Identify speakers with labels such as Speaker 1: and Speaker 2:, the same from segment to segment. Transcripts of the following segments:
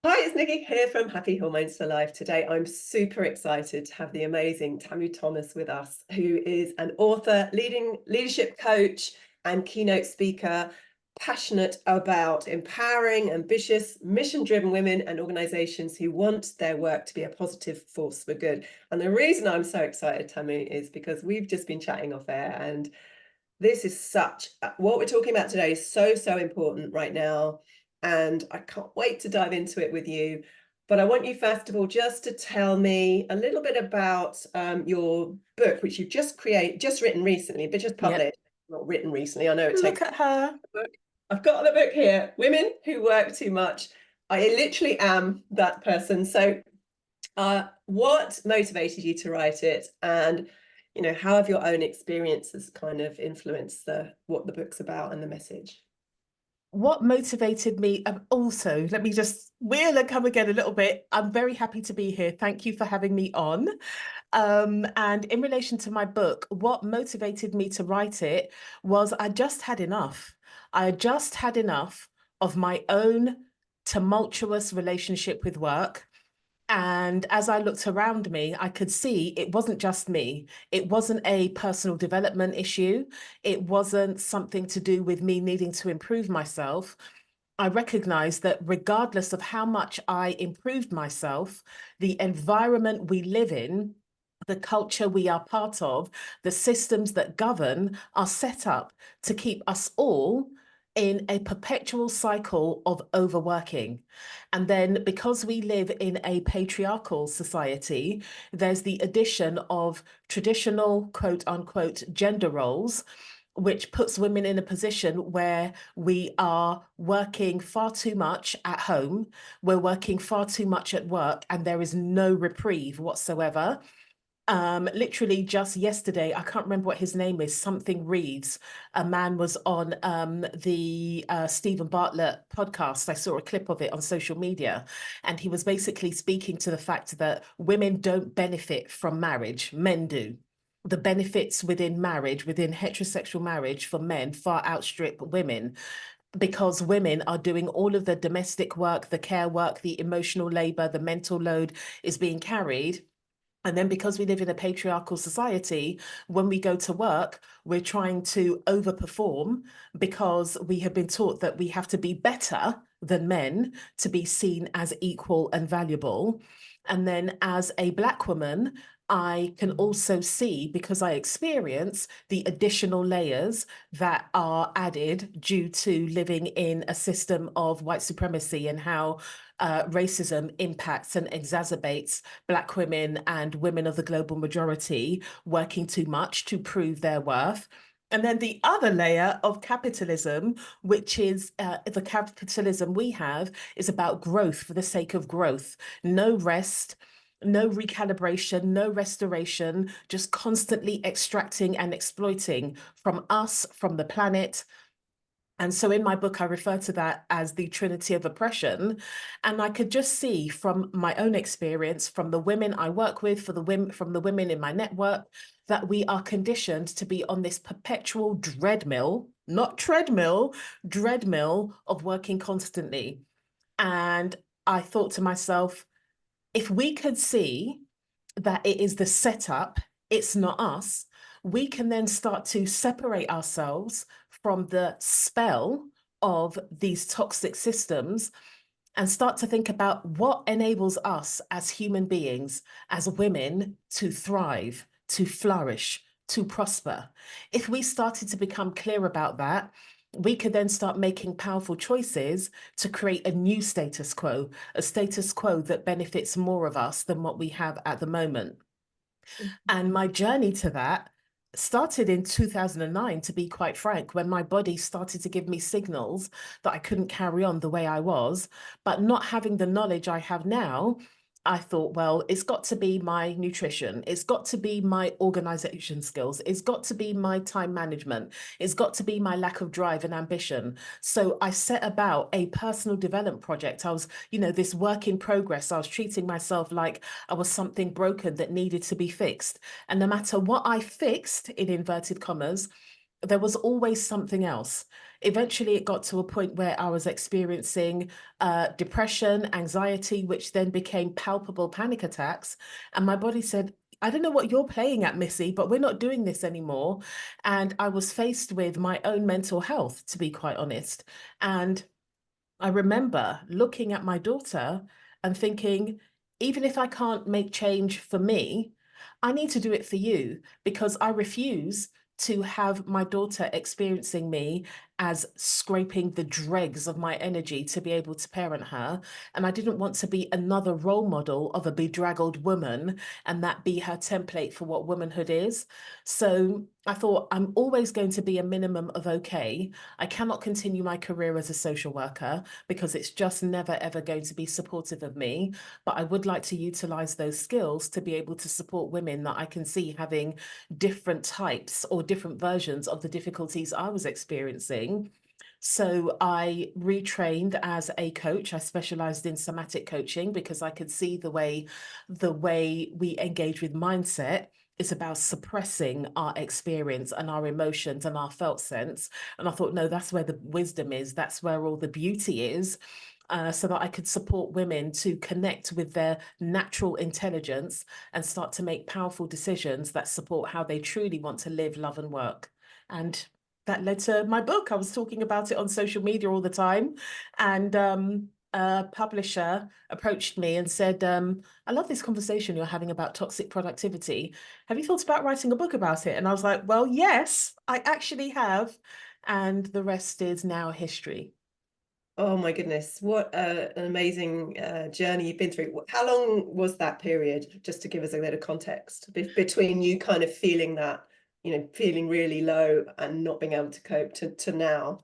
Speaker 1: Hi, it's Nikki here from Happy Hormones for Life. Today, I'm super excited to have the amazing Tamu Thomas with us, who is an author, leading leadership coach, and keynote speaker, passionate about empowering ambitious, mission-driven women and organizations who want their work to be a positive force for good. And the reason I'm so excited, Tamu, is because we've just been chatting off air, and this is what we're talking about today is so important right now. And I can't wait to dive into it with you. But I want you, first of all, just to tell me a little bit about your book, which you've just written recently, but just
Speaker 2: Yep.
Speaker 1: published, not written recently. I know it takes
Speaker 2: Look at her.
Speaker 1: a book. I've got the book here, Women Who Work Too Much. I literally am that person. So what motivated you to write it? And how have your own experiences kind of influenced what the book's about and the message?
Speaker 2: What motivated me, also, let me just wheel and come again a little bit. I'm very happy to be here. Thank you for having me on. And in relation to my book, what motivated me to write it was I just had enough. I just had enough of my own tumultuous relationship with work. And as I looked around me, I could see it wasn't just me. It wasn't a personal development issue. It wasn't something to do with me needing to improve myself. I recognized that regardless of how much I improved myself, the environment we live in, the culture we are part of, the systems that govern are set up to keep us all in a perpetual cycle of overworking. And then because we live in a patriarchal society, there's the addition of traditional quote unquote gender roles, which puts women in a position where we are working far too much at home, we're working far too much at work, and there is no reprieve whatsoever. Literally just yesterday, I can't remember what his name is, something Reeves. A man was on the Stephen Bartlett podcast. I saw a clip of it on social media, and he was basically speaking to the fact that women don't benefit from marriage, men do. The benefits within marriage, within heterosexual marriage for men, far outstrip women because women are doing all of the domestic work, the care work, the emotional labor, the mental load is being carried. And then because we live in a patriarchal society, when we go to work, we're trying to overperform because we have been taught that we have to be better than men to be seen as equal and valuable. And then as a Black woman, I can also see, because I experience the additional layers that are added due to living in a system of white supremacy and how racism impacts and exacerbates Black women and women of the global majority working too much to prove their worth. And then the other layer of capitalism, which is the capitalism we have, is about growth for the sake of growth. No rest, no recalibration, no restoration, just constantly extracting and exploiting from us, from the planet. And so in my book, I refer to that as the Trinity of Oppression. And I could just see from my own experience, from the women I work with, from the women in my network, that we are conditioned to be on this perpetual dreadmill, not treadmill, dreadmill of working constantly. And I thought to myself, if we could see that it is the setup, it's not us, we can then start to separate ourselves from the spell of these toxic systems and start to think about what enables us as human beings, as women, to thrive, to flourish, to prosper. If we started to become clear about that, we could then start making powerful choices to create a new status quo, a status quo that benefits more of us than what we have at the moment. And my journey to that started in 2009, to be quite frank, when my body started to give me signals that I couldn't carry on the way I was. But not having the knowledge I have now, I thought, well, it's got to be my nutrition. It's got to be my organization skills. It's got to be my time management. It's got to be my lack of drive and ambition. So I set about a personal development project. I was, this work in progress. I was treating myself like I was something broken that needed to be fixed. And no matter what I fixed, in inverted commas, there was always something else. Eventually, it got to a point where I was experiencing depression, anxiety, which then became palpable panic attacks. And my body said, I don't know what you're playing at, Missy, but we're not doing this anymore. And I was faced with my own mental health, to be quite honest. And I remember looking at my daughter and thinking, even if I can't make change for me, I need to do it for you, because I refuse to have my daughter experiencing me as scraping the dregs of my energy to be able to parent her. And I didn't want to be another role model of a bedraggled woman and that be her template for what womanhood is. So I thought, I'm always going to be a minimum of okay. I cannot continue my career as a social worker because it's just never, ever going to be supportive of me. But I would like to utilize those skills to be able to support women that I can see having different types or different versions of the difficulties I was experiencing. So I retrained as a coach. I specialized in somatic coaching because I could see the way we engage with mindset is about suppressing our experience and our emotions and our felt sense. And I thought, no, that's where the wisdom is. That's where all the beauty is. So that I could support women to connect with their natural intelligence and start to make powerful decisions that support how they truly want to live, love, and work. And that led to my book. I was talking about it on social media all the time. And a publisher approached me and said, I love this conversation you're having about toxic productivity. Have you thought about writing a book about it? And I was like, well, yes, I actually have. And the rest is now history.
Speaker 1: Oh my goodness, what an amazing journey you've been through. How long was that period, just to give us a bit of context, between you kind of feeling that, feeling really low and not being able to cope to now?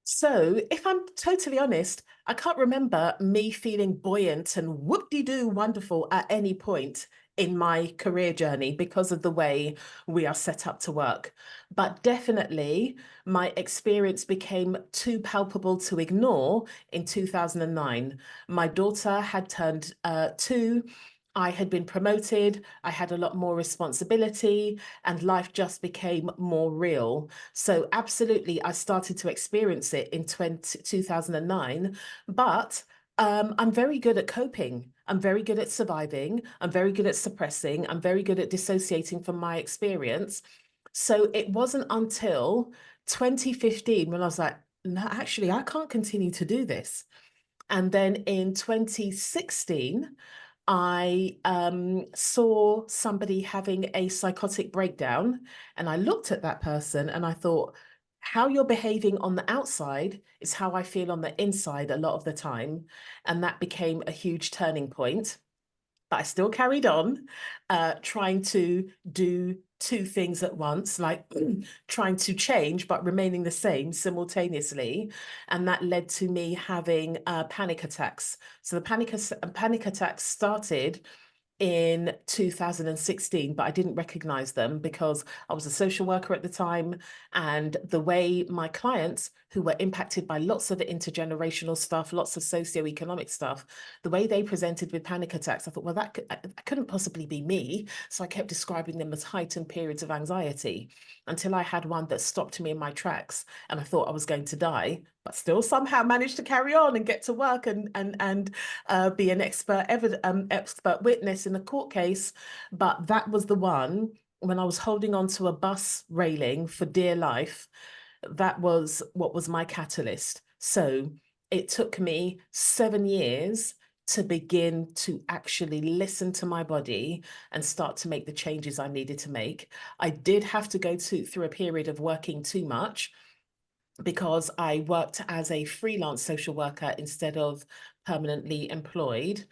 Speaker 2: So, if I'm totally honest, I can't remember me feeling buoyant and whoop-de-doo wonderful at any point in my career journey because of the way we are set up to work. But definitely, my experience became too palpable to ignore in 2009. My daughter had turned 2. I had been promoted, I had a lot more responsibility, and life just became more real. So absolutely, I started to experience it in 2009, but I'm very good at coping. I'm very good at surviving. I'm very good at suppressing. I'm very good at dissociating from my experience. So it wasn't until 2015 when I was like, no, actually, I can't continue to do this. And then in 2016, I saw somebody having a psychotic breakdown, and I looked at that person and I thought, how you're behaving on the outside is how I feel on the inside a lot of the time. And that became a huge turning point. But I still carried on trying to do two things at once, like trying to change but remaining the same simultaneously. And that led to me having panic attacks. So the panic attacks started in 2016, but I didn't recognize them because I was a social worker at the time. And the way my clients, who were impacted by lots of intergenerational stuff, lots of socioeconomic stuff, the way they presented with panic attacks, I thought, well, that couldn't possibly be me. So I kept describing them as heightened periods of anxiety until I had one that stopped me in my tracks and I thought I was going to die, but still somehow managed to carry on and get to work and be an expert witness in a court case. But that was the one when I was holding on to a bus railing for dear life. That was what was my catalyst. So it took me 7 years to begin to actually listen to my body and start to make the changes I needed to make. I did have to go through a period of working too much because I worked as a freelance social worker instead of permanently employed.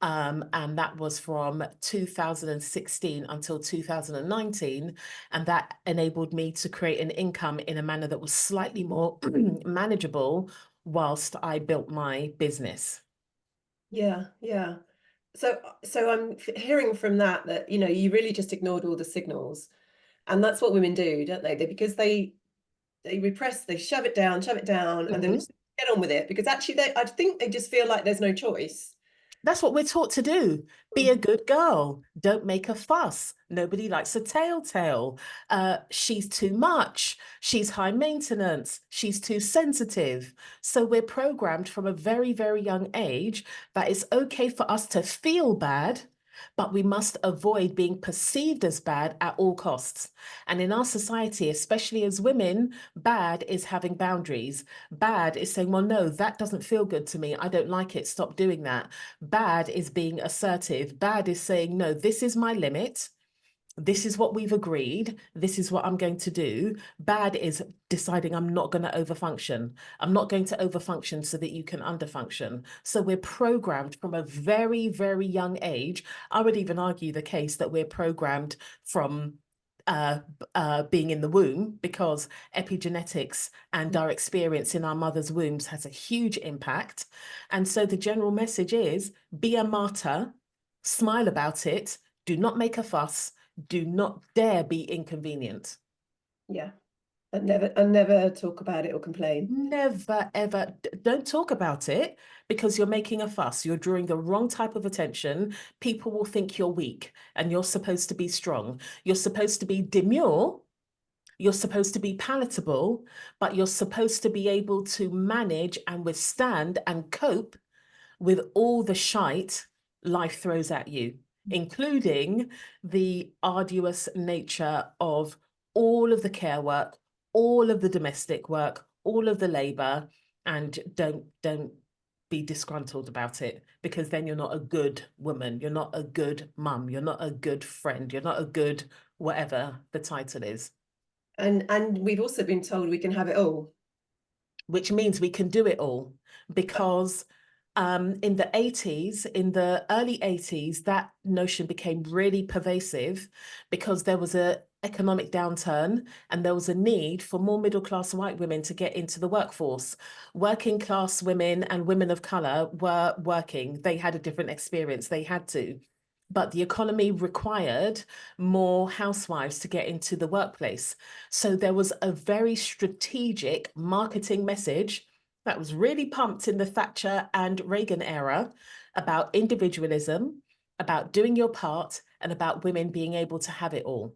Speaker 2: And that was from 2016 until 2019. And that enabled me to create an income in a manner that was slightly more manageable whilst I built my business.
Speaker 1: Yeah, yeah. So I'm hearing from that you really just ignored all the signals, and that's what women do, don't they? Because they repress, they shove it down, and then
Speaker 2: Mhm.
Speaker 1: just get on with it. Because actually, I think they just feel like there's no choice.
Speaker 2: That's what we're taught to do. Be a good girl. Don't make a fuss. Nobody likes a telltale. She's too much. She's high maintenance. She's too sensitive. So we're programmed from a very, very young age that it's okay for us to feel bad, but we must avoid being perceived as bad at all costs. And in our society, especially as women, bad is having boundaries. Bad is saying, well, no, that doesn't feel good to me. I don't like it. Stop doing that. Bad is being assertive. Bad is saying, no, this is my limit. This is what we've agreed. This is what I'm going to do. Bad is deciding I'm not going to overfunction. I'm not going to overfunction so that you can underfunction. So we're programmed from a very, very young age. I would even argue the case that we're programmed from being in the womb, because epigenetics and our experience in our mother's wombs has a huge impact. And so the general message is be a martyr, smile about it, do not make a fuss, do not dare be inconvenient.
Speaker 1: Yeah. And never talk about it or complain.
Speaker 2: Never, ever, don't talk about it, because you're making a fuss. You're drawing the wrong type of attention. People will think you're weak and you're supposed to be strong. You're supposed to be demure. You're supposed to be palatable, but you're supposed to be able to manage and withstand and cope with all the shite life throws at you, including the arduous nature of all of the care work, all of the domestic work, all of the labor. And don't be disgruntled about it, because then you're not a good woman, you're not a good mum, you're not a good friend, you're not a good whatever the title is.
Speaker 1: And we've also been told we can have it all.
Speaker 2: Which means we can do it all, because in the 80s, in the early 80s, that notion became really pervasive because there was an economic downturn and there was a need for more middle class white women to get into the workforce. Working class women and women of color were working. They had a different experience. They had to. But the economy required more housewives to get into the workplace. So there was a very strategic marketing message that was really pumped in the Thatcher and Reagan era about individualism, about doing your part, and about women being able to have it all.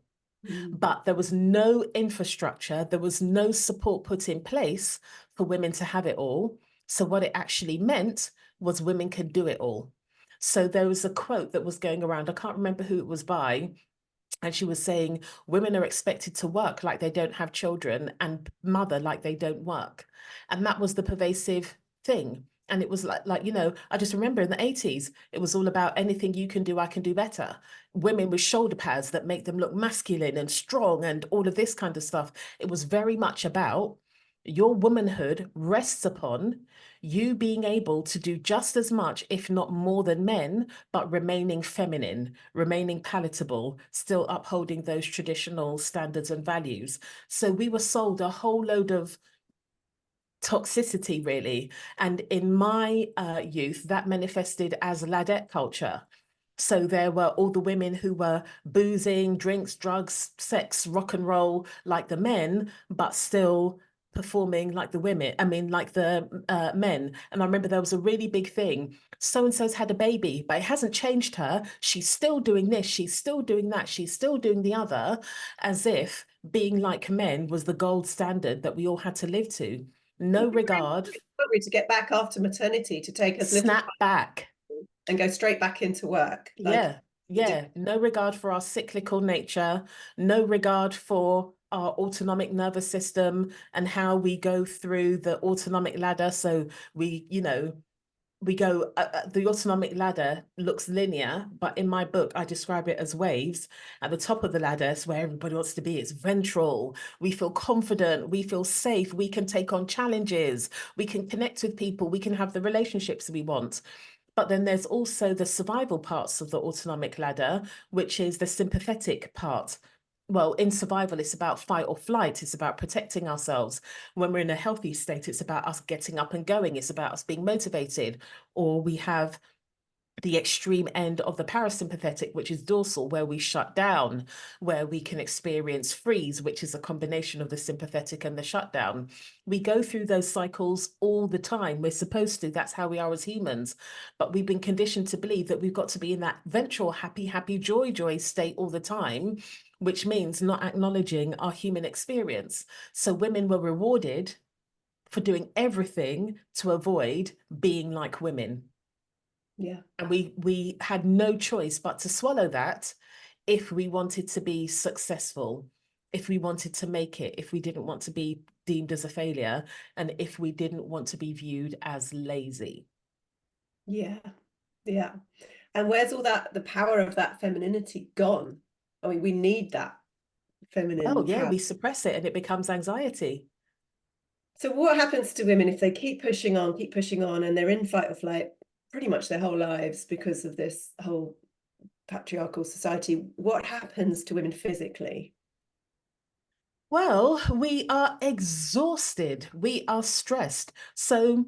Speaker 2: But there was no infrastructure, there was no support put in place for women to have it all. So what it actually meant was women could do it all. So there was a quote that was going around, I can't remember who it was by, and she was saying, women are expected to work like they don't have children and mother like they don't work. And that was the pervasive thing. And it was like, I just remember in the 80s, it was all about anything you can do, I can do better. Women with shoulder pads that make them look masculine and strong and all of this kind of stuff. It was very much about your womanhood rests upon you being able to do just as much, if not more than men, but remaining feminine, remaining palatable, still upholding those traditional standards and values. So we were sold a whole load of toxicity, really. And in my youth, that manifested as ladette culture. So there were all the women who were boozing, drinks, drugs, sex, rock and roll like the men, but still performing like the women, like the men. And I remember there was a really big thing. So-and-so's had a baby, but it hasn't changed her. She's still doing this, she's still doing that, she's still doing the other, as if being like men was the gold standard that we all had to live to. No regard.
Speaker 1: Probably to get back after maternity, to take as little
Speaker 2: Snap
Speaker 1: time
Speaker 2: back.
Speaker 1: and go straight back into work.
Speaker 2: Yeah,
Speaker 1: You did.
Speaker 2: yeah. No regard for our cyclical nature, no regard for our autonomic nervous system and how we go through the autonomic ladder. So we go, the autonomic ladder looks linear, but in my book, I describe it as waves. At the top of the ladder is where everybody wants to be. It's ventral. We feel confident. We feel safe. We can take on challenges. We can connect with people. We can have the relationships we want. But then there's also the survival parts of the autonomic ladder, which is the sympathetic part. Well, in survival, it's about fight or flight. It's about protecting ourselves. When we're in a healthy state, it's about us getting up and going. It's about us being motivated. Or we have the extreme end of the parasympathetic, which is dorsal, where we shut down, where we can experience freeze, which is a combination of the sympathetic and the shutdown. We go through those cycles all the time. We're supposed to. That's how we are as humans. But we've been conditioned to believe that we've got to be in that ventral, happy, happy, joy, joy state all the time, which means not acknowledging our human experience. So women were rewarded for doing everything to avoid being like women.
Speaker 1: Yeah.
Speaker 2: And we had no choice but to swallow that if we wanted to be successful, if we wanted to make it, if we didn't want to be deemed as a failure, and if we didn't want to be viewed as lazy.
Speaker 1: Yeah. Yeah. And where's all that, the power of that femininity gone? I mean, we need that
Speaker 2: Oh
Speaker 1: feminine
Speaker 2: yeah,
Speaker 1: power.
Speaker 2: we suppress it and it becomes anxiety.
Speaker 1: So what happens to women if they keep pushing on, and they're in fight or flight pretty much their whole lives because of this whole patriarchal society? What happens to women physically?
Speaker 2: Well, we are exhausted, we are stressed. So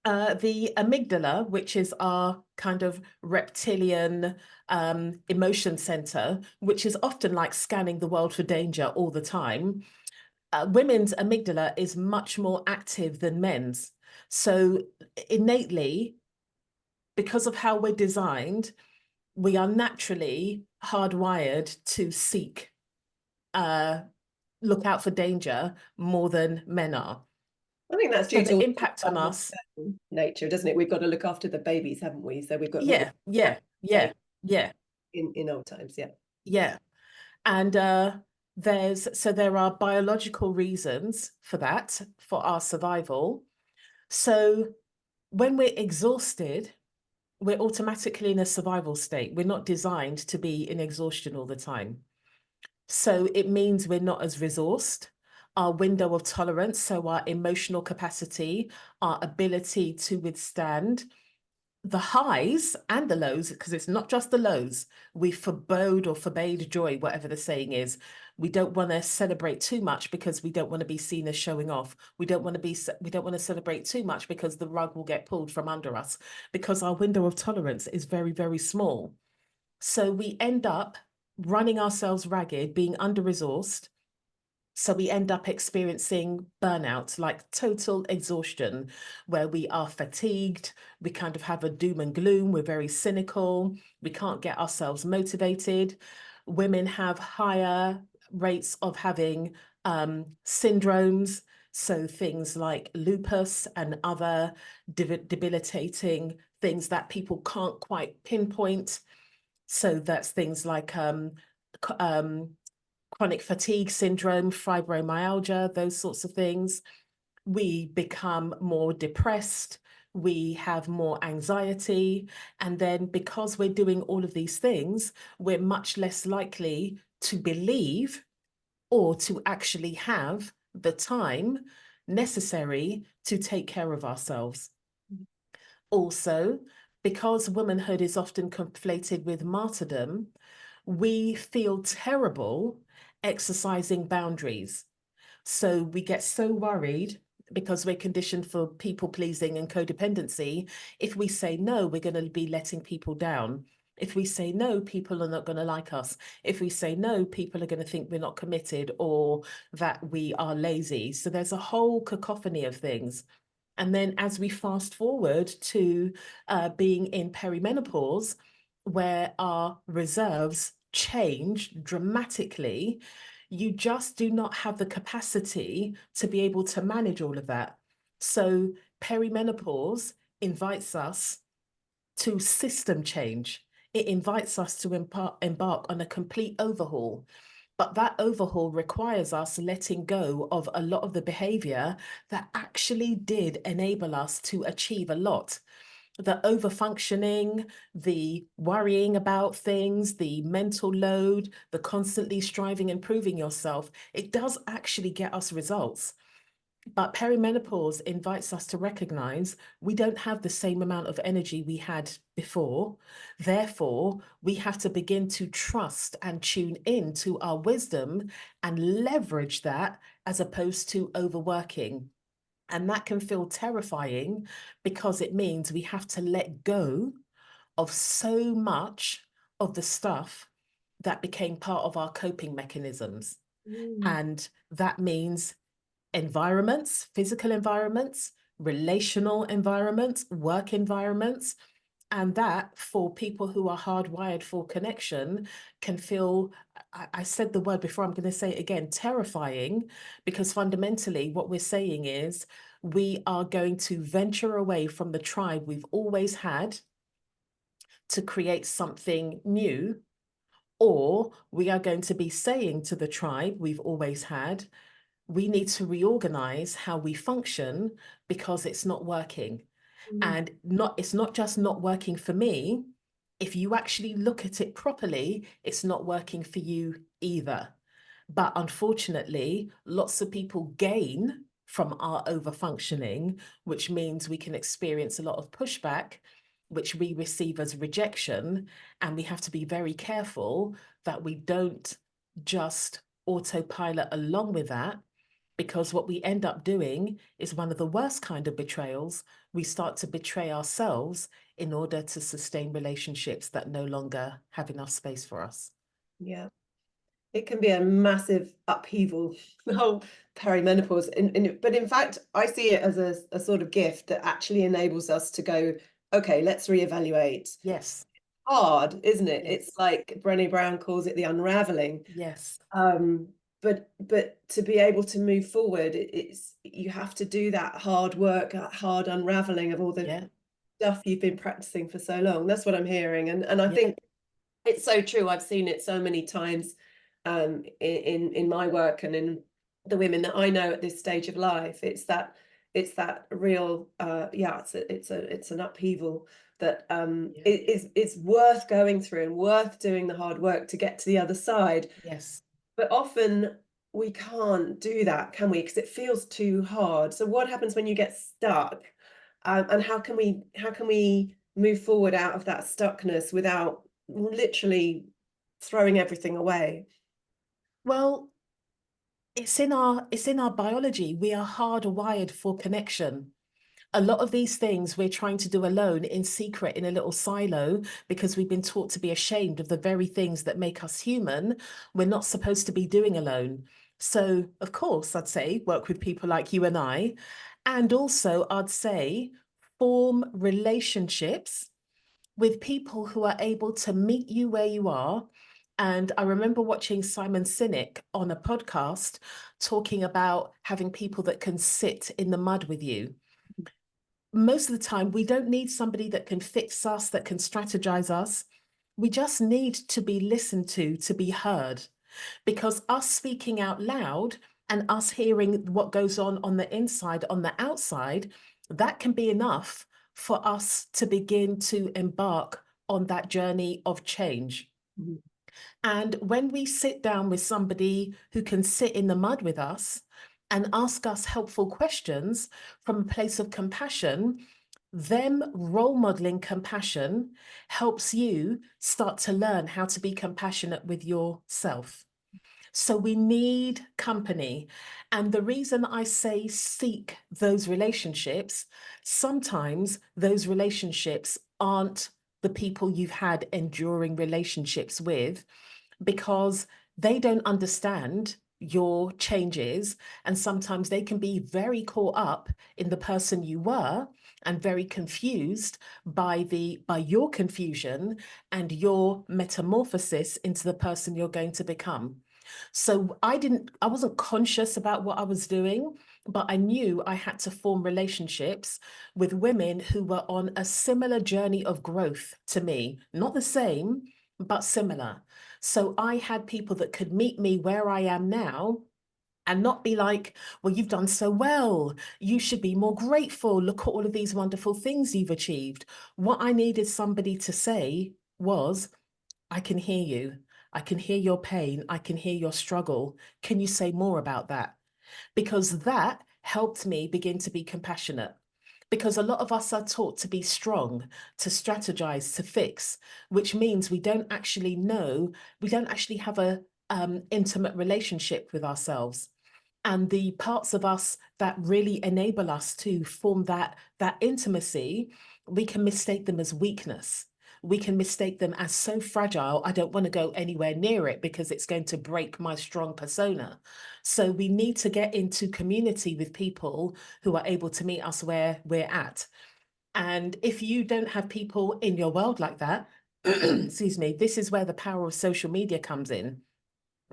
Speaker 2: the amygdala, which is our kind of reptilian emotion center, which is often like scanning the world for danger all the time, women's amygdala is much more active than men's. So innately, because of how we're designed, we are naturally hardwired to seek, look out for danger more than men are.
Speaker 1: I think that's
Speaker 2: So
Speaker 1: due to
Speaker 2: the impact on us,
Speaker 1: nature, doesn't it? We've got to look after the babies, haven't we? So we've got more
Speaker 2: yeah, yeah, yeah, yeah,
Speaker 1: in old times. Yeah.
Speaker 2: yeah. And there are biological reasons for that, for our survival. So when we're exhausted, we're automatically in a survival state. We're not designed to be in exhaustion all the time. So it means we're not as resourced. Our window of tolerance, so our emotional capacity, our ability to withstand the highs and the lows, because it's not just the lows. We forbode or forbade joy, whatever the saying is. We don't want to celebrate too much because we don't want to be seen as showing off. We don't want to celebrate too much because the rug will get pulled from under us, because our window of tolerance is very, very small. So we end up running ourselves ragged, being under-resourced. So we end up experiencing burnout, like total exhaustion, where we are fatigued, we kind of have a doom and gloom, we're very cynical, we can't get ourselves motivated. Women have higher rates of having syndromes, so things like lupus and other debilitating things that people can't quite pinpoint. So that's things like chronic fatigue syndrome, fibromyalgia, those sorts of things. We become more depressed, we have more anxiety. And then because we're doing all of these things, we're much less likely to believe or to actually have the time necessary to take care of ourselves. Also, because womanhood is often conflated with martyrdom, we feel terrible exercising boundaries. So we get so worried because we're conditioned for people pleasing and codependency. If we say no, we're going to be letting people down. If we say no, people are not going to like us. If we say no, people are going to think we're not committed or that we are lazy. So there's a whole cacophony of things. And then as we fast forward to being in perimenopause, where our reserves change dramatically, you just do not have the capacity to be able to manage all of that. So perimenopause invites us to system change. It invites us to embark on a complete overhaul. But that overhaul requires us letting go of a lot of the behavior that actually did enable us to achieve a lot. The overfunctioning, the worrying about things, the mental load, the constantly striving and proving yourself, it does actually get us results. But perimenopause invites us to recognize we don't have the same amount of energy we had before. Therefore, we have to begin to trust and tune in to our wisdom and leverage that as opposed to overworking. And that can feel terrifying because it means we have to let go of so much of the stuff that became part of our coping mechanisms.
Speaker 1: Mm.
Speaker 2: And that means environments, physical environments, relational environments, work environments. And that, for people who are hardwired for connection, can feel, I said the word before, I'm going to say it again, terrifying, because fundamentally what we're saying is we are going to venture away from the tribe we've always had to create something new, or we are going to be saying to the tribe we've always had, we need to reorganize how we function because it's not working.
Speaker 1: Mm.
Speaker 2: And it's not just not working for me. If you actually look at it properly, it's not working for you either. But unfortunately, lots of people gain from our overfunctioning, which means we can experience a lot of pushback, which we receive as rejection. And we have to be very careful that we don't just autopilot along with that, because what we end up doing is one of the worst kind of betrayals. We start to betray ourselves in order to sustain relationships that no longer have enough space for us.
Speaker 1: Yeah. It can be a massive upheaval, the whole perimenopause. But in fact, I see it as a sort of gift that actually enables us to go, okay, let's reevaluate.
Speaker 2: Yes,
Speaker 1: Hard, isn't it? It's
Speaker 2: yes,
Speaker 1: like Brené Brown calls it the unraveling.
Speaker 2: yes,
Speaker 1: But to be able to move forward, it's you have to do that hard work, that hard unraveling of all the
Speaker 2: yeah,
Speaker 1: stuff you've been practicing for so long. That's what I'm hearing. And I
Speaker 2: yeah,
Speaker 1: think it's so true. I've seen it so many times in my work and in the women that I know at this stage of life. It's that real yeah, it's an upheaval that
Speaker 2: yeah,
Speaker 1: it's worth going through and worth doing the hard work to get to the other side.
Speaker 2: yes.
Speaker 1: But often we can't do that, can we? Because it feels too hard. So what happens when you get stuck? And how can we move forward out of that stuckness without literally throwing everything away?
Speaker 2: Well, it's in our biology. We are hardwired for connection. A lot of these things we're trying to do alone in secret in a little silo because we've been taught to be ashamed of the very things that make us human. We're not supposed to be doing alone. So, of course, I'd say work with people like you and I. And also, I'd say form relationships with people who are able to meet you where you are. And I remember watching Simon Sinek on a podcast talking about having people that can sit in the mud with you. Most of the time, we don't need somebody that can fix us, that can strategize us. We just need to be listened to be heard. Because us speaking out loud and us hearing what goes on the inside, on the outside, that can be enough for us to begin to embark on that journey of change.
Speaker 1: Mhm.
Speaker 2: And when we sit down with somebody who can sit in the mud with us and ask us helpful questions from a place of compassion, them role modeling compassion helps you start to learn how to be compassionate with yourself. So we need company. And the reason I say seek those relationships, sometimes those relationships aren't the people you've had enduring relationships with, because they don't understand your changes. And sometimes they can be very caught up in the person you were and very confused by your confusion and your metamorphosis into the person you're going to become. So I wasn't conscious about what I was doing, but I knew I had to form relationships with women who were on a similar journey of growth to me, not the same, but similar. So I had people that could meet me where I am now and not be like, well, you've done so well. You should be more grateful. Look at all of these wonderful things you've achieved. What I needed somebody to say was, I can hear you. I can hear your pain. I can hear your struggle. Can you say more about that? Because that helped me begin to be compassionate. Because a lot of us are taught to be strong, to strategize, to fix, which means we don't actually know, we don't actually have a intimate relationship with ourselves. And the parts of us that really enable us to form that intimacy, we can mistake them as weakness. we can mistake them as so fragile. I don't want to go anywhere near it because it's going to break my strong persona. So we need to get into community with people who are able to meet us where we're at. And if you don't have people in your world like that, excuse me, this is where the power of social media comes in.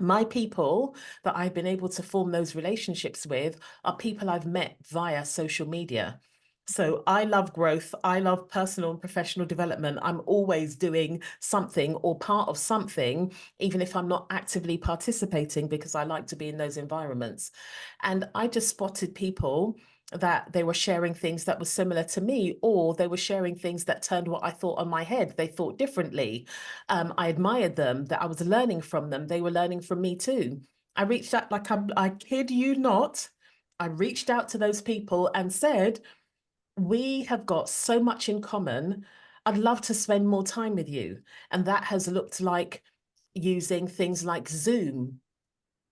Speaker 2: My people that I've been able to form those relationships with are people I've met via social media. So I love growth. I love personal and professional development. I'm always doing something or part of something, even if I'm not actively participating, because I like to be in those environments. And I just spotted people that they were sharing things that were similar to me, or they were sharing things that turned what I thought on my head. They thought differently. I admired them, that I was learning from them. They were learning from me too. I reached out, like I kid you not, I reached out to those people and said, we have got so much in common. I'd love to spend more time with you. And that has looked like using things like Zoom,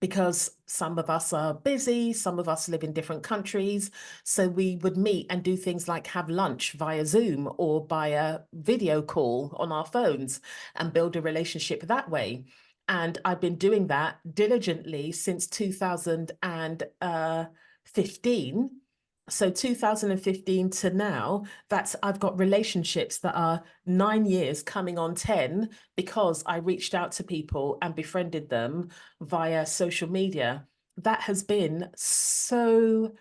Speaker 2: because some of us are busy, some of us live in different countries. So we would meet and do things like have lunch via Zoom or by a video call on our phones and build a relationship that way. And I've been doing that diligently since 2015. So 2015 to now, that's I've got relationships that are 9 years coming on 10 because I reached out to people and befriended them via social media. That has been so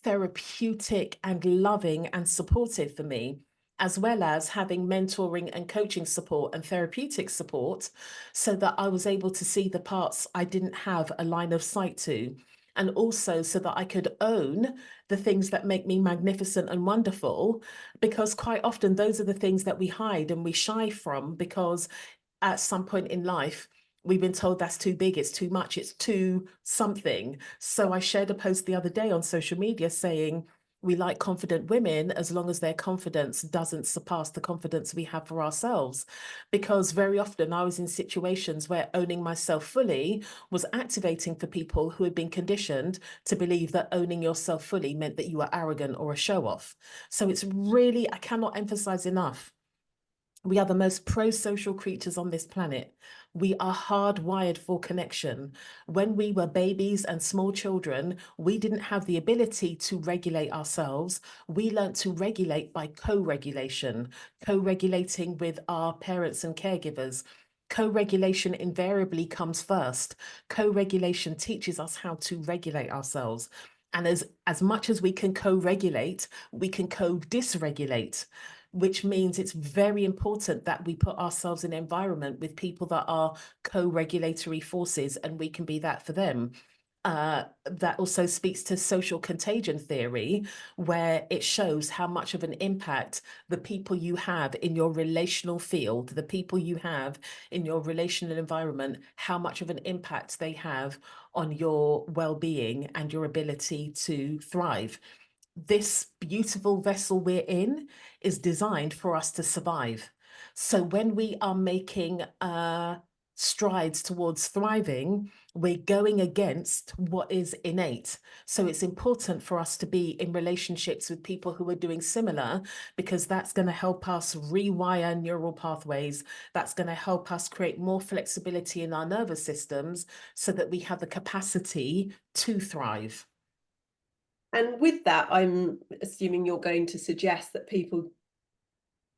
Speaker 2: therapeutic and loving and supportive for me, as well as having mentoring and coaching support and therapeutic support, so that I was able to see the parts I didn't have a line of sight to. And also so that I could own the things that make me magnificent and wonderful, because quite often those are the things that we hide and we shy from, because at some point in life, we've been told that's too big, it's too much, it's too something. So I shared a post the other day on social media saying, we like confident women as long as their confidence doesn't surpass the confidence we have for ourselves. Because very often I was in situations where owning myself fully was activating for people who had been conditioned to believe that owning yourself fully meant that you were arrogant or a show off. So it's really, I cannot emphasize enough, we are the most pro-social creatures on this planet. We are hardwired for connection. When we were babies and small children, we didn't have the ability to regulate ourselves. We learned to regulate by co-regulation, co-regulating with our parents and caregivers. Co-regulation invariably comes first. Co-regulation teaches us how to regulate ourselves. And as much as we can co-regulate, we can co-dysregulate, which means it's very important that we put ourselves in an environment with people that are co-regulatory forces, and we can be that for them. That also speaks to social contagion theory, where it shows how much of an impact the people you have in your relational field, the people you have in your relational environment, how much of an impact they have on your well-being and your ability to thrive. This beautiful vessel we're in is designed for us to survive. So when we are making strides towards thriving, we're going against what is innate. So it's important for us to be in relationships with people who are doing similar, because that's going to help us rewire neural pathways. That's going to help us create more flexibility in our nervous systems so that we have the capacity to thrive.
Speaker 1: And with that, I'm assuming you're going to suggest that people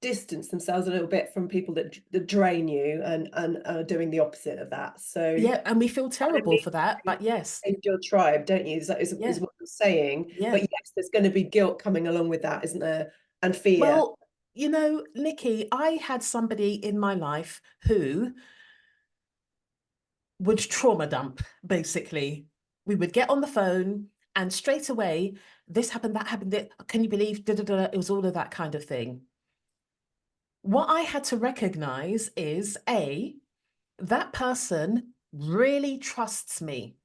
Speaker 1: distance themselves a little bit from people that drain you and are doing the opposite of that. So
Speaker 2: Yeah, and we feel
Speaker 1: kind of
Speaker 2: terrible
Speaker 1: need
Speaker 2: for that,
Speaker 1: to
Speaker 2: but yes.
Speaker 1: change your tribe, don't you? Is
Speaker 2: Yeah,
Speaker 1: what I'm saying. But
Speaker 2: yeah.
Speaker 1: yes, there's going to be guilt coming along with that, isn't there? And fear.
Speaker 2: Well, you know, Nikki, I had somebody in my life who would trauma dump, basically. We would get on the phone and straight away, this happened, that happened, can you believe, da, da, da, it was all of that kind of thing. What I had to recognize is, A, that person really trusts me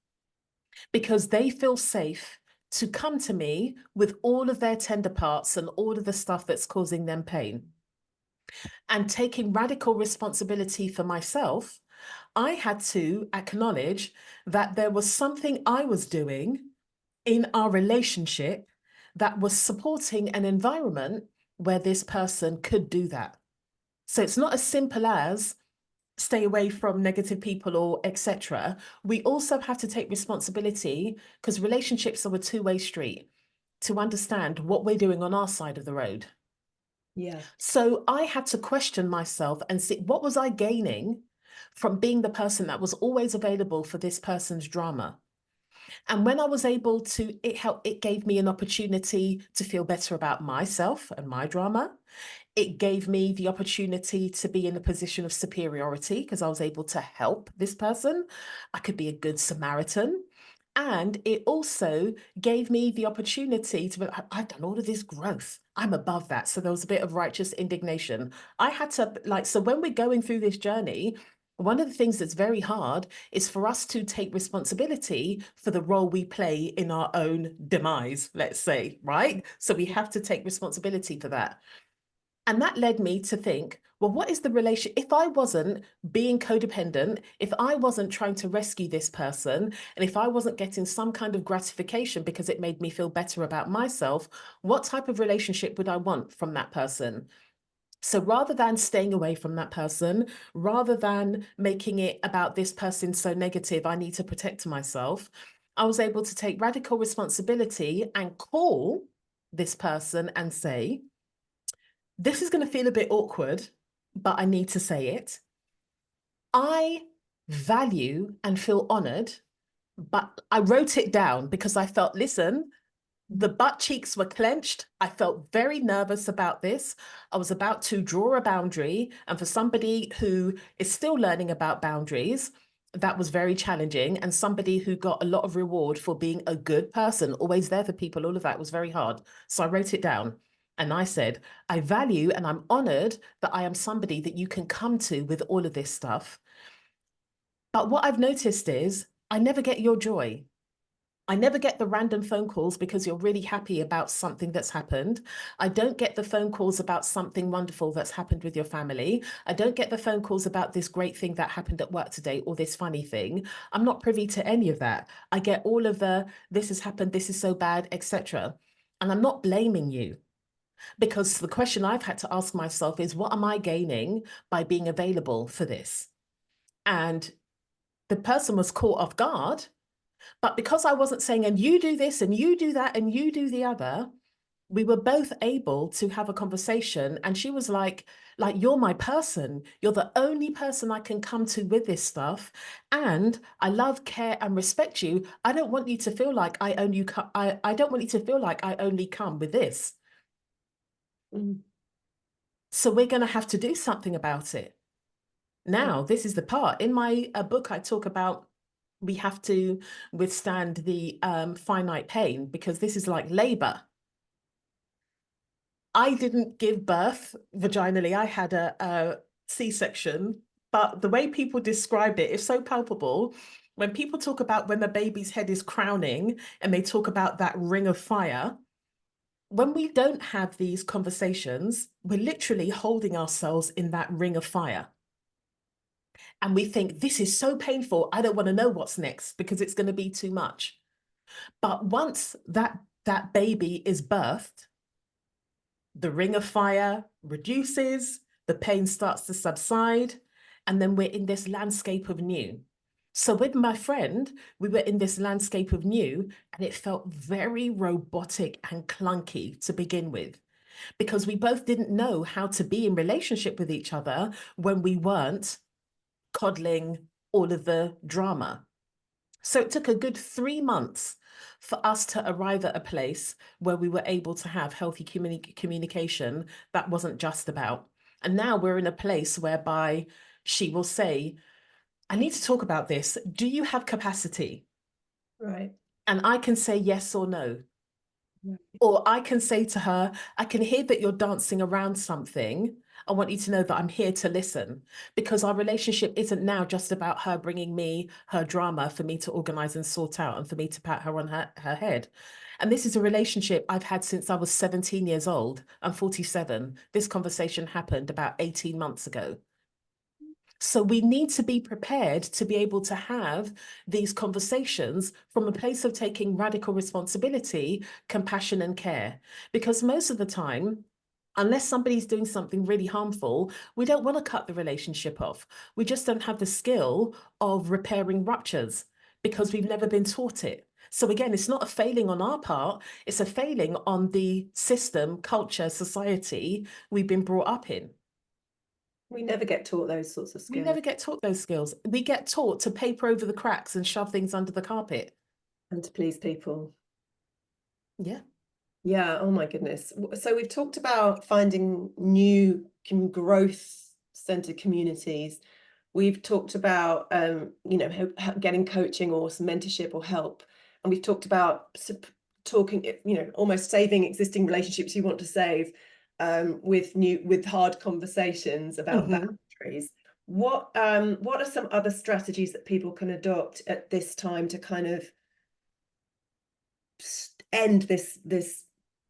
Speaker 2: because they feel safe to come to me with all of their tender parts and all of the stuff that's causing them pain. And taking radical responsibility for myself, I had to acknowledge that there was something I was doing in our relationship that was supporting an environment where this person could do that. So it's not as simple as stay away from negative people or etc. We also have to take responsibility, because relationships are a two-way street, to understand what we're doing on our side of the road.
Speaker 1: Yeah.
Speaker 2: So I had to question myself and see, what was I gaining from being the person that was always available for this person's drama? And when I was able to, it gave me an opportunity to feel better about myself and my drama. It gave me the opportunity to be in a position of superiority because I was able to help this person. I could be a good Samaritan. And it also gave me the opportunity to be, I've done all of this growth. I'm above that. So there was a bit of righteous indignation. I had to, like, so when we're going through this journey, one of the things that's very hard is for us to take responsibility for the role we play in our own demise, let's say, right? So we have to take responsibility for that. And that led me to think, well, what is the relation? If I wasn't being codependent, if I wasn't trying to rescue this person, and if I wasn't getting some kind of gratification because it made me feel better about myself, what type of relationship would I want from that person? So rather than staying away from that person, rather than making it about this person so negative, I need to protect myself, I was able to take radical responsibility and call this person and say, this is going to feel a bit awkward, but I need to say it. I value and feel honored, but I wrote it down because I felt, listen, the butt cheeks were clenched. I felt very nervous about this. I was about to draw a boundary. And for somebody who is still learning about boundaries, that was very challenging. And somebody who got a lot of reward for being a good person, always there for people, all of that was very hard. So I wrote it down. And I said, I value and I'm honored that I am somebody that you can come to with all of this stuff. But what I've noticed is I never get your joy. I never get the random phone calls because you're really happy about something that's happened. I don't get the phone calls about something wonderful that's happened with your family. I don't get the phone calls about this great thing that happened at work today or this funny thing. I'm not privy to any of that. I get all of the, this has happened, this is so bad, etc. And I'm not blaming you, because the question I've had to ask myself is, what am I gaining by being available for this? And the person was caught off guard. But because I wasn't saying, and you do this, and you do that, and you do the other, we were both able to have a conversation. And she was like, you're my person. You're the only person I can come to with this stuff. And I love, care, and respect you. I don't want you to feel like I don't want you to feel like I only come with this.
Speaker 1: Mm.
Speaker 2: So we're going to have to do something about it. Now, this is the part. In my book, I talk about we have to withstand the finite pain, because this is like labor. I didn't give birth vaginally. I had a C-section, but the way people describe it is so palpable. When people talk about when the baby's head is crowning and they talk about that ring of fire, when we don't have these conversations, we're literally holding ourselves in that ring of fire. And we think, this is so painful, I don't want to know what's next because it's going to be too much. But once that baby is birthed, the ring of fire reduces, the pain starts to subside, and then we're in this landscape of new. So with my friend, we were in this landscape of new, and it felt very robotic and clunky to begin with, because we both didn't know how to be in relationship with each other when we weren't coddling all of the drama. So it took a good 3 months for us to arrive at a place where we were able to have healthy communication that wasn't just about. And now we're in a place whereby she will say, I need to talk about this. Do you have capacity?
Speaker 1: Right.
Speaker 2: And I can say yes or no.
Speaker 1: Right.
Speaker 2: Or I can say to her, I can hear that you're dancing around something. I want you to know that I'm here to listen, because our relationship isn't now just about her bringing me her drama for me to organize and sort out and for me to pat her on her head. And this is a relationship I've had since I was 17 years old. I'm 47. This conversation happened about 18 months ago. So we need to be prepared to be able to have these conversations from a place of taking radical responsibility, compassion, and care. Because most of the time, Unless somebody's doing something really harmful, we don't want to cut the relationship off. We just don't have the skill of repairing ruptures because we've never been taught it. So again, it's not a failing on our part, it's a failing on the system, culture, society we've been brought up in.
Speaker 1: We never get taught those sorts of
Speaker 2: We
Speaker 1: skills
Speaker 2: never get taught those skills. We get taught to paper over the cracks and shove things under the carpet.
Speaker 1: and to please people.
Speaker 2: Yeah.
Speaker 1: Yeah, oh my goodness. So we've talked about finding new growth-centered communities. We've talked about getting coaching or some mentorship or help. And we've talked about talking, almost saving existing relationships you want to save with hard conversations about
Speaker 2: Mhm.
Speaker 1: boundaries. What are some other strategies that people can adopt at this time to kind of end this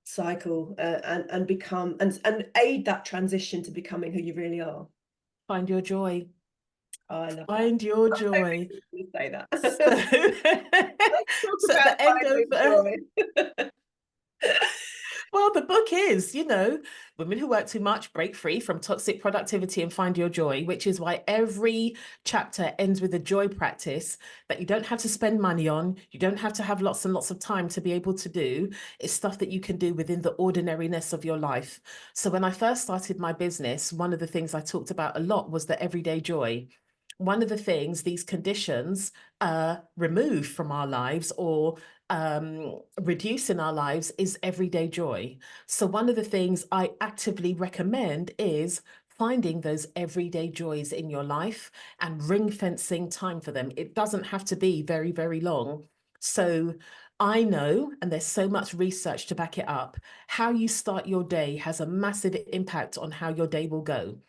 Speaker 1: cycle and become and aid that transition to becoming who you really are?
Speaker 2: Find your joy.
Speaker 1: Oh, I love that.
Speaker 2: Find your
Speaker 1: I'm hoping
Speaker 2: joy.
Speaker 1: you say that.
Speaker 2: So,
Speaker 1: Let's talk
Speaker 2: so at
Speaker 1: about
Speaker 2: the end
Speaker 1: finding
Speaker 2: of
Speaker 1: joy.
Speaker 2: well, the book is, Women Who Work Too Much, Break Free from Toxic Productivity and Find Your Joy, which is why every chapter ends with a joy practice that you don't have to spend money on. You don't have to have lots and lots of time to be able to do. It's stuff that you can do within the ordinariness of your life. So when I first started my business, one of the things I talked about a lot was the everyday joy. One of the things these conditions remove from our lives or reduce in our lives is everyday joy. So one of the things I actively recommend is finding those everyday joys in your life and ring fencing time for them. It doesn't have to be very, very long. So I know, and there's so much research to back it up, how you start your day has a massive impact on how your day will go.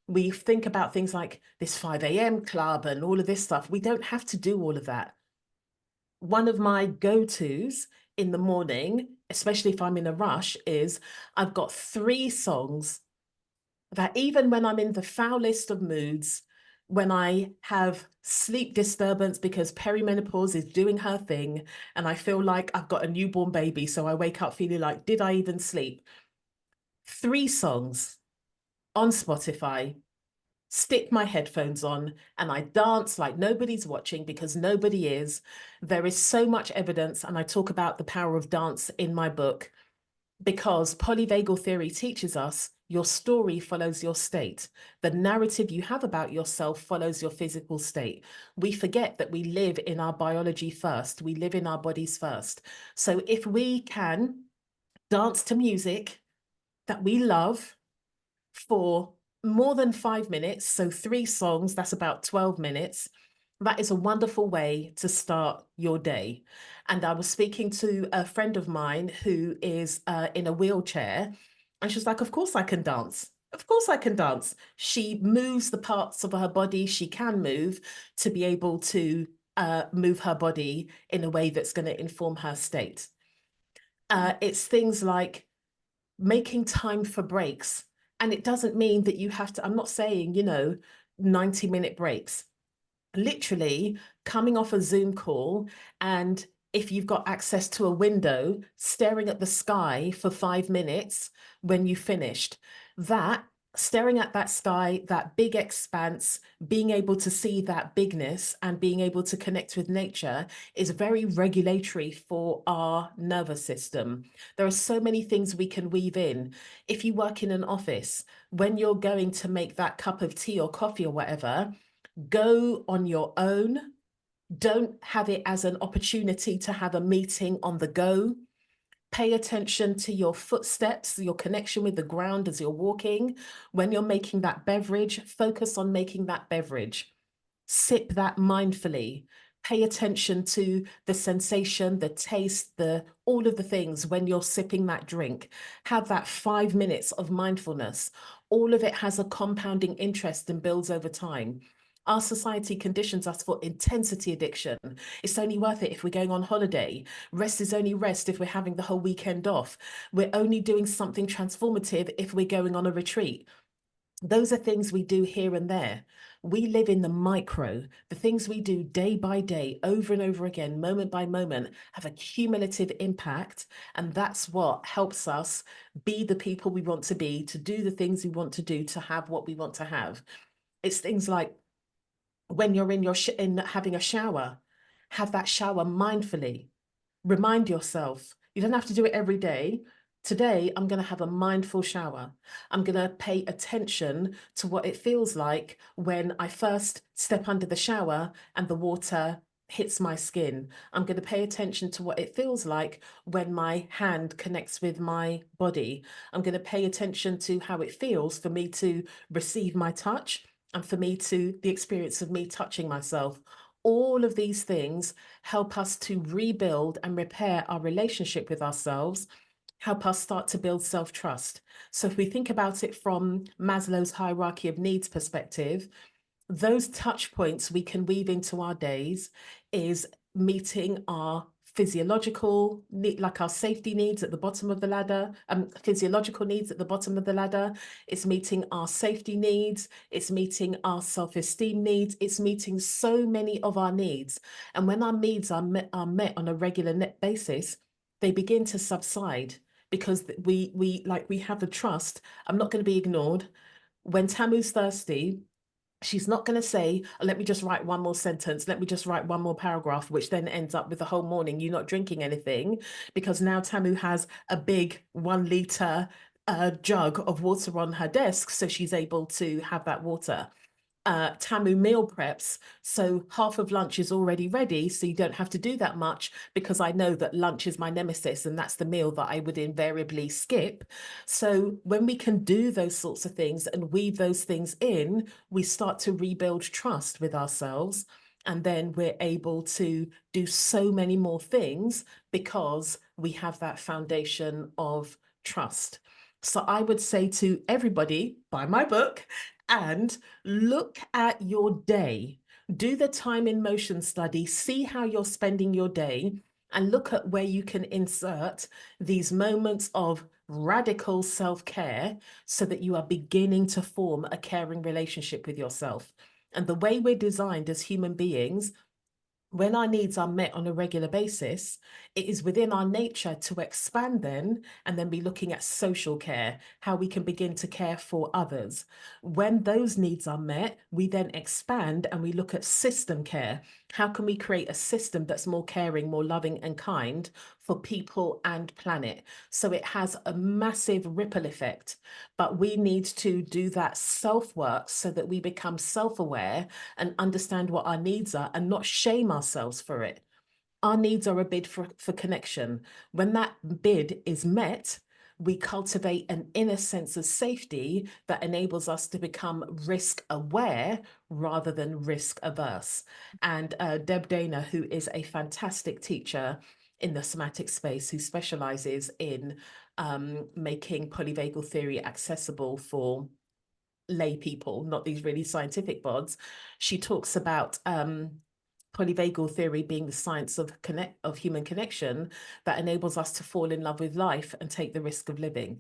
Speaker 2: We think about things like this 5 a.m. club and all of this stuff. We don't have to do all of that. One of my go-tos in the morning, especially if I'm in a rush, is I've got 3 songs that even when I'm in the foulest of moods, when I have sleep disturbance because perimenopause is doing her thing, and I feel like I've got a newborn baby, so I wake up feeling like, did I even sleep? 3 songs on Spotify, stick my headphones on, and I dance like nobody's watching because nobody is. There is so much evidence, and I talk about the power of dance in my book because polyvagal theory teaches us your story follows your state. The narrative you have about yourself follows your physical state. We forget that we live in our biology first. We live in our bodies first. So if we can dance to music that we love for more than 5 minutes, so 3 songs, that's about 12 minutes. That is a wonderful way to start your day. And I was speaking to a friend of mine who is in a wheelchair, and she's like, of course I can dance. Of course I can dance. She moves the parts of her body she can move to be able to move her body in a way that's going to inform her state. It's things like making time for breaks. And it doesn't mean that you have to, I'm not saying, 90-minute breaks. Literally coming off a Zoom call, and if you've got access to a window, staring at the sky for 5 minutes when you finished. That staring at that sky, that big expanse, being able to see that bigness and being able to connect with nature is very regulatory for our nervous system. There are so many things we can weave in. If you work in an office, when you're going to make that cup of tea or coffee or whatever, go on your own. Don't have it as an opportunity to have a meeting on the go. Pay attention to your footsteps, your connection with the ground as you're walking. When you're making that beverage, focus on making that beverage. Sip that mindfully. Pay attention to the sensation, the taste, all of the things when you're sipping that drink. Have that 5 minutes of mindfulness. All of it has a compounding interest and builds over time. Our society conditions us for intensity addiction. It's only worth it if we're going on holiday. Rest is only rest if we're having the whole weekend off. We're only doing something transformative if we're going on a retreat. Those are things we do here and there. We live in the micro. The things we do day by day, over and over again, moment by moment, have a cumulative impact. And that's what helps us be the people we want to be, to do the things we want to do, to have what we want to have. It's things like when you're in in having a shower, have that shower mindfully. Remind yourself, you don't have to do it every day. Today, I'm going to have a mindful shower. I'm going to pay attention to what it feels like when I first step under the shower and the water hits my skin. I'm going to pay attention to what it feels like when my hand connects with my body. I'm going to pay attention to how it feels for me to receive my touch and for me to the experience of me touching myself. All of these things help us to rebuild and repair our relationship with ourselves, help us start to build self-trust. So if we think about it from Maslow's hierarchy of needs perspective, those touch points we can weave into our days is meeting our physiological need, like our safety needs at the bottom of the ladder, physiological needs at the bottom of the ladder. It's meeting our safety needs. It's meeting our self-esteem needs. It's meeting so many of our needs. And when our needs are met on a regular net basis, they begin to subside because we have the trust. I'm not going to be ignored. When Tamu's thirsty, she's not going to say, "Oh, let me just write one more sentence, let me just write one more paragraph," which then ends up with the whole morning you not drinking anything, because now Tamu has a big 1 litre jug of water on her desk, so she's able to have that water. Tamu meal preps, so half of lunch is already ready, so you don't have to do that much, because I know that lunch is my nemesis and that's the meal that I would invariably skip. So when we can do those sorts of things and weave those things in, we start to rebuild trust with ourselves, and then we're able to do so many more things because we have that foundation of trust. So I would say to everybody, buy my book and look at your day. Do the time in motion study, see how you're spending your day, and look at where you can insert these moments of radical self-care so that you are beginning to form a caring relationship with yourself. And the way we're designed as human beings, when our needs are met on a regular basis, it is within our nature to expand then and then be looking at social care, how we can begin to care for others. When those needs are met, we then expand and we look at system care. How can we create a system that's more caring, more loving and kind for people and planet? So it has a massive ripple effect, but we need to do that self-work so that we become self-aware and understand what our needs are and not shame ourselves for it. Our needs are a bid for connection. When that bid is met, we cultivate an inner sense of safety that enables us to become risk aware rather than risk averse. And Deb Dana, who is a fantastic teacher in the somatic space, who specializes in making polyvagal theory accessible for lay people, not these really scientific bods. She talks about polyvagal theory being the science of human connection that enables us to fall in love with life and take the risk of living.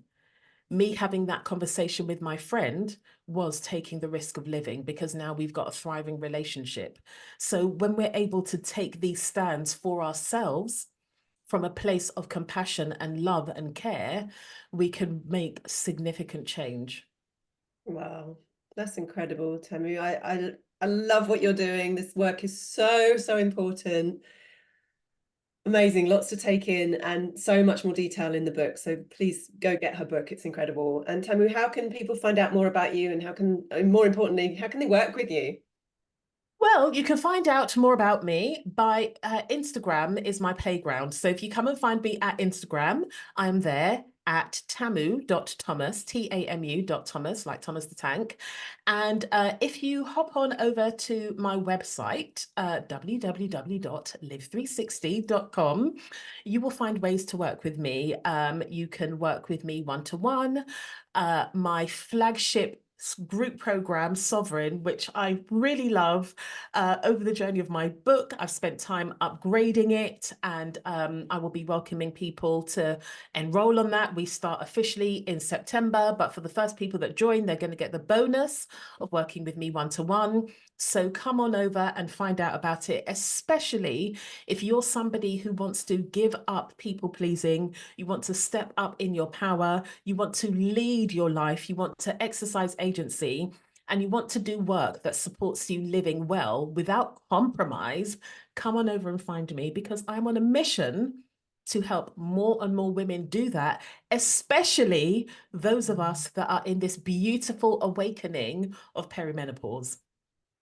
Speaker 2: Me having that conversation with my friend was taking the risk of living, because now we've got a thriving relationship. So when we're able to take these stands for ourselves from a place of compassion and love and care, we can make significant change.
Speaker 1: Wow, that's incredible, Tamu. I love what you're doing. This work is so, so important. Amazing, lots to take in and so much more detail in the book. So please go get her book. It's incredible. And Tamu, how can people find out more about you, and how can, and more importantly, how can they work with you?
Speaker 2: Well, you can find out more about me by Instagram is my playground. So if you come and find me at Instagram, I'm there at tamu.thomas, Tamu.thomas, like Thomas the Tank. And if you hop on over to my website, www.live360.com, you will find ways to work with me. You can work with me one-to-one. My flagship group program, Sovereign, which I really love. Over the journey of my book, I've spent time upgrading it, and I will be welcoming people to enroll on that. We start officially in September, but for the first people that join, they're going to get the bonus of working with me one-to-one. So come on over and find out about it, especially if you're somebody who wants to give up people pleasing, you want to step up in your power, you want to lead your life, you want to exercise agency, and you want to do work that supports you living well without compromise. Come on over and find me, because I'm on a mission to help more and more women do that, especially those of us that are in this beautiful awakening of perimenopause.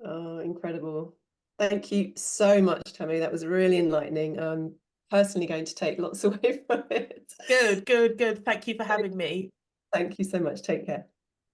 Speaker 1: Oh, incredible. Thank you so much, Tamu. That was really enlightening. I'm personally going to take lots away from it.
Speaker 2: Good, good, good. Thank you for having me.
Speaker 1: Thank you so much. Take care.